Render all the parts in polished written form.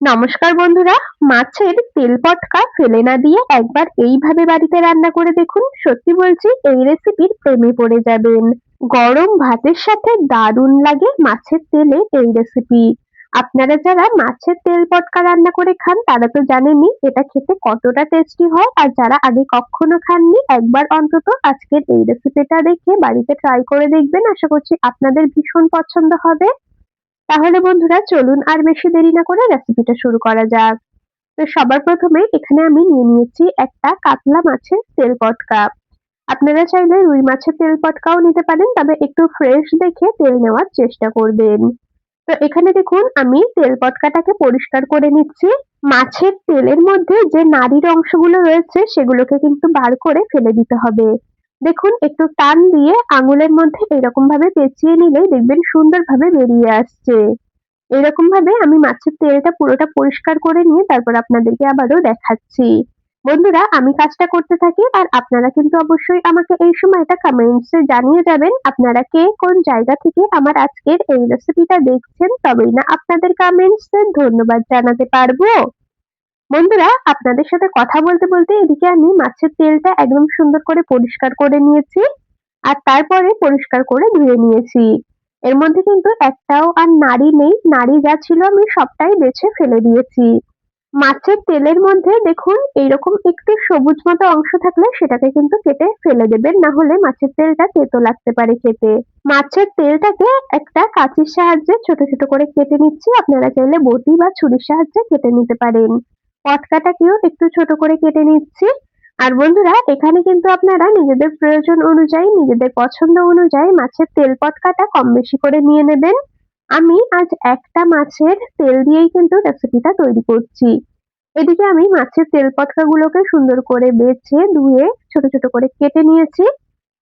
নমস্কার বন্ধুরা, মাছের তেল পটকা ফেলে না দিয়ে একবার এইভাবে বাড়িতে রান্না করে দেখুন। সত্যি বলছি, এই রেসিপির প্রেমে পড়ে যাবেন। গরম ভাতের সাথে দারুণ লাগে মাছের তেলে এই রেসিপি। আপনারা যারা মাছের তেল পটকা রান্না করে খান তারা তো জানেনই এটা খেতে কতটা টেস্টি হয়, আর যারা আগে কখনো খাননি একবার অন্তত আজকের এই রেসিপিটা দেখে বাড়িতে ট্রাই করে দেখবেন। আশা করছি আপনাদের ভীষণ পছন্দ হবে। তাহলে বন্ধুরা চলুন আর বেশি দেরি না করে রেসিপিটা শুরু করা যাক। তো সবার প্রথমে এখানে আমি নিয়ে নিয়েছি একটা কাতলা মাছের তেল পটকা। আপনারা চাইলে রুই মাছের তেল পটকাও নিতে পারেন, তবে একটু ফ্রেশ দেখে তেল নেওয়ার চেষ্টা করবেন। তো এখানে দেখুন আমি তেল পটকাটাকে পরিষ্কার করে নিচ্ছি। মাছের তেলের মধ্যে যে নাড়ির অংশগুলো রয়েছে সেগুলোকে কিন্তু বার করে ফেলে দিতে হবে। দেখুন একটু টান দিয়ে আঙুলের মধ্যে এরকম ভাবে পেঁচিয়ে নিলেই দেখবেন সুন্দরভাবে বেরিয়ে আসছে। এরকম ভাবে আমি মাছের তেলটা পুরোটা পরিষ্কার করে নিয়ে তারপর আপনাদেরকে আবারও দেখাচ্ছি। বন্ধুরা আমি কাজটা করতে থাকি আর আপনারা কিন্তু অবশ্যই আমাকে এই সময়টা কমেন্টসে জানিয়ে যাবেন আপনারা কে কোন জায়গা থেকে আমার আজকের এই রেসিপিটা দেখছেন, তবেই না আপনাদের কমেন্টসে ধন্যবাদ জানাতে পারবো। বন্ধুরা আপনাদের সাথে কথা বলতে বলতে এদিকে আমি মাছের তেলটা একদম সুন্দর করে পরিষ্কার করে নিয়েছি আর তারপরে পরিষ্কার করে ধুয়ে নিয়েছি। এর মধ্যে কিন্তু একটাও আর নাড়ি নেই, নাড়ি যা ছিল আমি সবটাই বেছে ফেলে দিয়েছি। মাছের তেলের মধ্যে দেখুন এইরকম একটু সবুজ মতো অংশ থাকলে সেটাকে কিন্তু কেটে ফেলে দেবেন, না হলে মাছের তেলটা তেতো লাগতে পারে খেতে। মাছের তেলটাকে একটা কাঁচির সাহায্যে ছোট ছোট করে কেটে নিচ্ছি, আপনারা চাইলে বটি বা ছুরির সাহায্যে কেটে নিতে পারেন। পটকাটাকেও একটু ছোট করে কেটে নিচ্ছি। আর বন্ধুরা এখানে কিন্তু আপনারা নিজেদের প্রয়োজন অনুযায়ী নিজেদের পছন্দ অনুযায়ী মাছের তেল পটকাটা কম বেশি করে নিয়ে নেবেন। আমি আজ একটা মাছের তেল দিয়েই কিন্তু রেসিপিটা তৈরি করছি। এদিকে আমি মাছের তেল পটকাগুলোকে সুন্দর করে বেছে ধুয়ে ছোট ছোট করে কেটে নিয়েছি,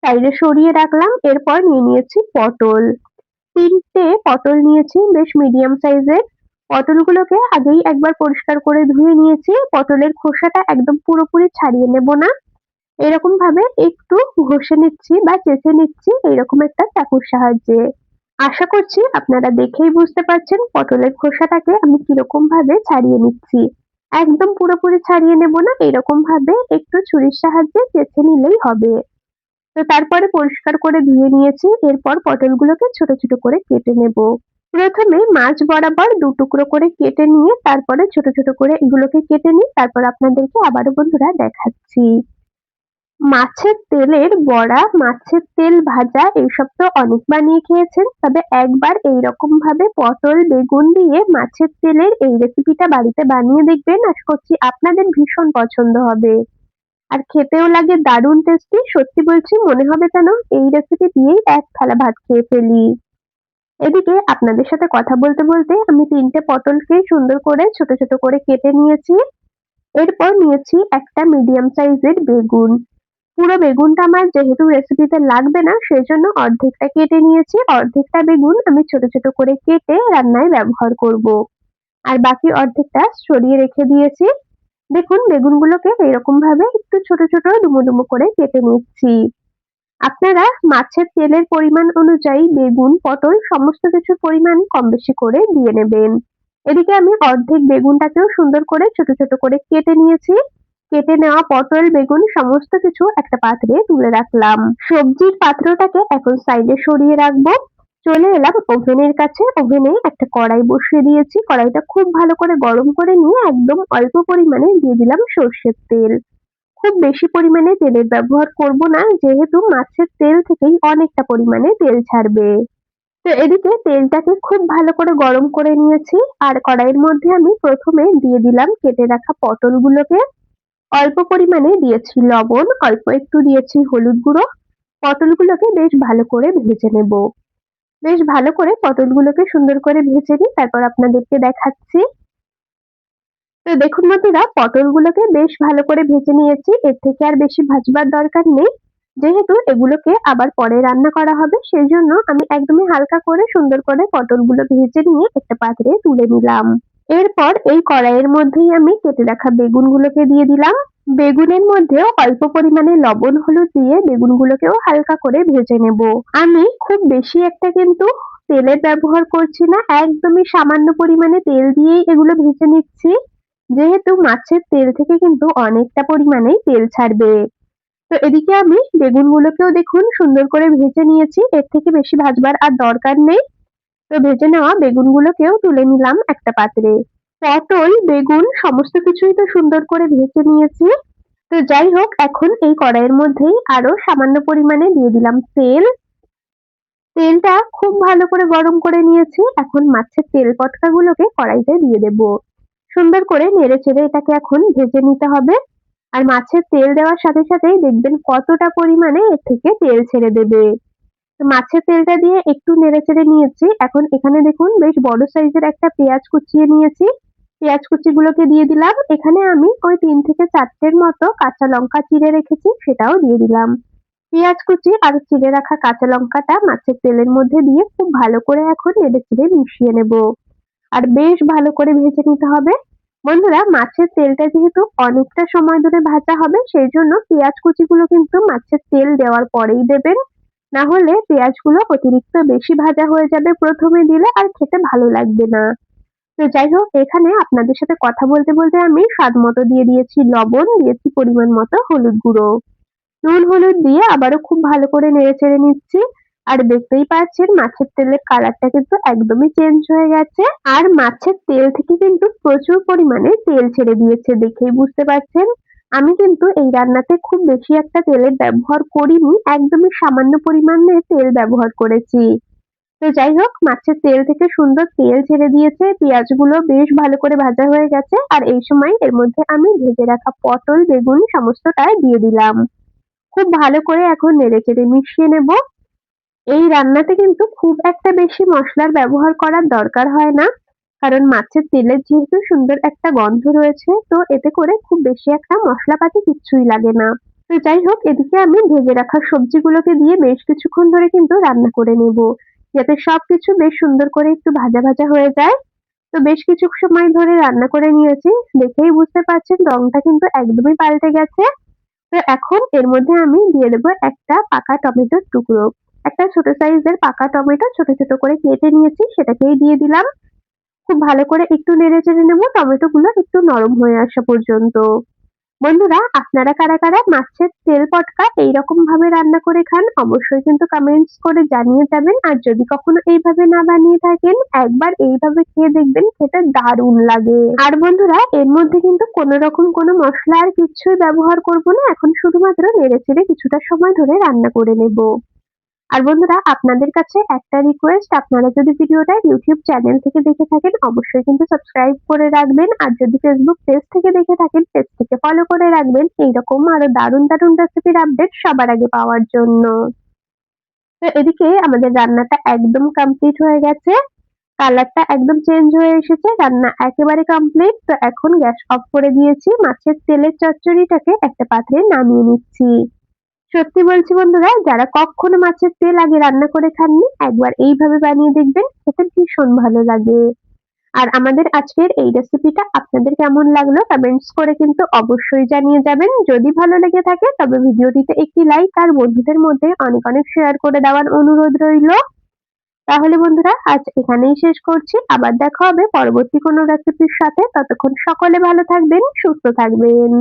সাইডে সরিয়ে রাখলাম। এরপর নিয়ে নিয়েছি পটল। ৩টে পটল নিয়েছি বেশ মিডিয়াম সাইজের। পটলগুলোকে আগেই একবার পরিষ্কার করে ধুয়ে নিয়েছি। পটলের খোসাটা একদম পুরোপুরি ছাড়িয়ে নেব না, এরকম ভাবে একটু ঘষে নিচ্ছি বা চেঁচে নিচ্ছি এইরকম একটা চাকুর সাহায্যে। আশা করছি আপনারা দেখেই বুঝতে পারছেন পটলের খোসাটাকে আমি কিরকম ভাবে ছাড়িয়ে নিচ্ছি। একদম পুরোপুরি ছাড়িয়ে নেব না, এরকম ভাবে একটু ছুরির সাহায্যে চেঁচে নিলেই হবে। তো তারপরে পরিষ্কার করে ধুয়ে নিয়েছি, এরপর পটলগুলোকে ছোট ছোট করে কেটে নেব। প্রথমে মাঝ বরাবর ২ টুকরো করে কেটে নিয়ে তারপরে ছোট ছোট করে এগুলোকে কেটে নিই, তারপর আপনাদেরকে আবারও বন্ধুরা দেখাচ্ছি। মাছের তেলের বড়া, মাছের তেল ভাজা এইসব তো অনেক বানিয়ে খেয়েছেন, তবে একবার এইরকম ভাবে পটল বেগুন দিয়ে মাছের তেলের এই রেসিপিটা বাড়িতে বানিয়ে দেখবেন। আশা করছি আপনাদের ভীষণ পছন্দ হবে আর খেতেও লাগে দারুণ টেস্টি। সত্যি বলছি মনে হবে যেন এই রেসিপি দিয়েই এক থালা ভাত খেয়ে ফেলি। এদিকে আপনাদের সাথে কথা বলতে বলতে আমি ৩টে পটলকে সুন্দর করে ছোট ছোট করে কেটে নিয়েছি। এরপর নিয়েছি একটা মিডিয়াম সাইজের বেগুন। পুরো বেগুনটা আমার যেহেতু রেসিপিতে লাগবে না সেজন্য অর্ধেকটা কেটে নিয়েছি। অর্ধেকটা বেগুন আমি ছোট ছোট করে কেটে রান্নায় ব্যবহার করব। আর বাকি অর্ধেকটা সরিয়ে রেখে দিয়েছি। দেখুন বেগুনগুলোকে এরকম ভাবে একটু ছোট ছোট ডুমো ডুমো করে কেটে নিচ্ছি। আপনারা মাছের তেলের পরিমাণ অনুযায়ী বেগুন, পটল সমস্ত কিছুর পরিমাণ কম বেশি করে দিয়ে নেবেন। এদিকে আমি অর্ধেক বেগুনটাকেও সুন্দর করে ছোট ছোট করে কেটে নিয়েছি। কেটে নেওয়া পটল, বেগুন সমস্ত কিছু একটা পাত্রে তুলে রাখলাম। সবজির পাত্রটাকে এখন সাইডে সরিয়ে রাখবো। চলে এলাম ওভেনের কাছে। ওভেনে একটা কড়াই বসিয়ে দিয়েছি। কড়াইটা খুব ভালো করে গরম করে নিয়ে একদম অল্প পরিমাণে দিয়ে দিলাম সর্ষের তেল। খুব বেশি পরিমাণে তেলের ব্যবহার করব না, যেহেতু মাছের তেল থেকেই অনেকটা পরিমাণে তেল ছাড়বে। তো এদিকে তেলটাকে খুব ভালো করে গরম করে নিয়েছি আর কড়াইয়ের মধ্যে আমি প্রথমে দিয়ে দিলাম কেটে রাখা পটলগুলোকে। অল্প পরিমাণে দিয়েছি লবণ, অল্প একটু দিয়েছি হলুদ গুঁড়ো। পটলগুলোকে বেশ ভালো করে ভেজে নেব। বেশ ভালো করে পটলগুলোকে সুন্দর করে ভেজে নিই, তারপর আপনাদেরকে দেখাচ্ছি। তো দেখুন বন্ধুরা পটলগুলোকে বেশ ভালো করে ভেজে নিয়েছি, এর থেকে আর বেশি ভাজবার দরকার নেই। যেহেতু এগুলোকে আবার পরে রান্না করা হবে সেই জন্য আমি একদমই হালকা করে সুন্দর করে পটলগুলো ভেজে নিয়ে একটা পাত্রে তুলে নিলাম। এরপর এই কড়াইয়ের মধ্যেই আমি কেটে রাখা বেগুনগুলোকে দিয়ে দিলাম। বেগুনের মধ্যেও অল্প পরিমাণে লবণ হলুদ দিয়ে বেগুনগুলোকেও হালকা করে ভেজে নেব। আমি খুব বেশি একটা কিন্তু তেলের ব্যবহার করছি না, একদমই সামান্য পরিমাণে তেল দিয়েই এগুলো ভেজে নিচ্ছি। যেহেতু মাছের তেল থেকে কিন্তু অনেকটা পরিমাণেই তেল ছাড়বে। তো এদিকে আমি বেগুনগুলোকেও দেখুন সুন্দর করে ভেজে নিয়েছি। এর থেকে বেশি ভাজবার আর দরকার নেই। তো ভেজে নেওয়া বেগুনগুলোকেও তুলে নিলাম একটা পাত্রে। পটল, বেগুন সমস্ত কিছুই তো সুন্দর করে ভেজে নিয়েছি। তো যাই হোক, এখন এই কড়াইয়ের মধ্যেই আরো সামান্য পরিমাণে দিয়ে দিলাম তেল। তেলটা খুব ভালো করে গরম করে নিয়েছি। এখন মাছের তেল পটকাগুলোকে কড়াইতে দিয়ে দেব। সুন্দর করে নেড়েচেড়ে এটাকে এখন ভেজে নিতে হবে। আর মাছের তেল দেওয়ার সাথে সাথেই দেখবেন কতটা পরিমাণে এর থেকে তেল ছেড়ে দেবে। তো মাছের তেলটা দিয়ে একটু নেড়েচেড়ে নিয়েছি। এখন এখানে দেখুন বেশ বড় সাইজের একটা পেঁয়াজ কুচিয়ে নিয়েছি। পেঁয়াজ কুচিগুলোকে দিয়ে দিলাম। এখানে আমি ওই ৩ থেকে ৪ টের মতো কাঁচা লঙ্কা চিড়ে রেখেছি, সেটাও দিয়ে দিলাম। পেঁয়াজ কুচি আর চিড়ে রাখা কাঁচা লঙ্কাটা মাছের তেলের মধ্যে দিয়ে খুব ভালো করে এখন নেড়েচেড়ে মিশিয়ে নেব। আর বেশ ভালো করে ভেজে নিতে হবে। বন্ধুরা, মাছের তেলটা যেহেতু অনেকটা সময় ধরে ভাজা হবে, সেই জন্য পেঁয়াজ কুচিগুলো কিন্তু মাছের তেল দেওয়ার পরেই দেবেন। না হলে পেঁয়াজগুলো অতিরিক্ত বেশি ভাজা হয়ে যাবে প্রথমে দিলে, আর খেতে ভালো লাগবে না। তো যাই হোক, এখানে আপনাদের সাথে কথা বলতে বলতে আমি স্বাদ মতো দিয়ে দিয়েছি লবণ, দিয়েছি পরিমাণ মতো হলুদ গুঁড়ো। নুন হলুদ দিয়ে আবারও খুব ভালো করে নেড়েচেড়ে নিচ্ছি। আর দেখতেই পাচ্ছেন মাছের তেলের কালারটা কিন্তু একদমই চেঞ্জ হয়ে গেছে। আর মাছের তেল থেকে কিন্তু প্রচুর পরিমাণে তেল ছেড়ে দিয়েছে, দেখেই বুঝতে পারছেন। আমি কিন্তু এই রান্নাতে খুব বেশি একটা তেলের ব্যবহার করিনি, একদমই সামান্য পরিমাণে তেল ব্যবহার করেছি। তো যাই হোক, মাছের তেল থেকে সুন্দর তেল ছেড়ে দিয়েছে, পেঁয়াজগুলো বেশ ভালো করে ভাজা হয়ে গেছে। আর এই সময় এর মধ্যে আমি ভেজে রাখা পটল, বেগুন সমস্তটা দিয়ে দিলাম। খুব ভালো করে এখন নেড়েচেড়ে মিশিয়ে নেব। এই রান্নাতে কিন্তু খুব একটা বেশি মসলার ব্যবহার করার দরকার হয় না। কারণ মাছের তেলের যেহেতু সুন্দর একটা গন্ধ রয়েছে, তো এতে করে খুব বেশি একটা মশলাপাতি কিচ্ছুই লাগে না। তো যাই হোক, এদিকে আমি ভেজে রাখা সবজিগুলোকে দিয়ে বেশ কিছুক্ষণ ধরে কিন্তু রান্না করে নেব। যাতে সবকিছু বেশ সুন্দর করে একটু ভাজা ভাজা হয়ে যায়। তো বেশ কিছু সময় ধরে রান্না করে নিয়েছি। দেখেই বুঝতে পারছেন রংটা কিন্তু একদমই পাল্টে গেছে। তো এখন এর মধ্যে আমি দিয়ে দেবো একটা পাকা টমেটোর টুকরো। একটা ছোট সাইজের পাকা টমেটো ছোট ছোট করে কেটে নিয়েছি, সেটাকেই দিয়ে দিলাম। খুব ভালো করে একটু নেড়েচেড়ে নেব টমেটোগুলো একটু নরম হয়ে আসা পর্যন্ত। বন্ধুরা, আপনারা কারা কারা মাছের তেল পটকা এইরকম ভাবে রান্না করে খান অবশ্যই কিন্তু কমেন্টস করে জানিয়ে যাবেন। আর যদি কখনো এইভাবে না বানিয়ে থাকেন, একবার এইভাবে খেয়ে দেখবেন, খেতে দারুণ লাগে। আর বন্ধুরা, এর মধ্যে কিন্তু কোনো রকম কোনো মশলা আর কিচ্ছুই ব্যবহার করব না। এখন শুধুমাত্র নেড়েচেড়ে কিছুটা সময় ধরে রান্না করে নেব। আর বন্ধুরা, আপনাদের কাছে একটা রিকোয়েস্ট, আপনারা যদি ভিডিওটা ইউটিউব চ্যানেল থেকে দেখে থাকেন অবশ্যই কিন্তু সাবস্ক্রাইব করে রাখবেন। আর যদি ফেসবুক পেজ থেকে দেখে থাকেন পেজ থেকে ফলো করে রাখবেন, এইরকম আরো দারুণ দারুণ রেসিপির আপডেট সবার আগে পাওয়ার জন্য। তো এদিকে আমাদের রান্নাটা একদম কমপ্লিট হয়ে গেছে। কালারটা একদম চেঞ্জ হয়ে এসেছে, রান্না একেবারে কমপ্লিট। তো এখন গ্যাস অফ করে দিয়েছি, মাছের তেলের চচ্চড়িটাকে একটা পাত্রে নামিয়ে নিচ্ছি। সত্যি বলছি বন্ধুরা, যারা কখনো মাছের তেল আগে রান্না করে খাননি, একবার এইভাবে বানিয়ে দেখবেন, খেতে ভীষণ ভালো লাগে। আর আমাদের আজকের এই রেসিপিটা আপনাদের কেমন লাগলো কমেন্টস করে কিন্তু অবশ্যই জানিয়ে যাবেন। যদি ভালো লেগে থাকে তবে ভিডিওটিতে একটি লাইক আর বন্ধুদের মধ্যে অনেক অনেক শেয়ার করে দেওয়ার অনুরোধ রইল। তাহলে বন্ধুরা, আজ এখানেই শেষ করছি। আবার দেখা হবে পরবর্তী কোনো রেসিপির সাথে। ততক্ষণ সকলে ভালো থাকবেন, সুস্থ থাকবেন।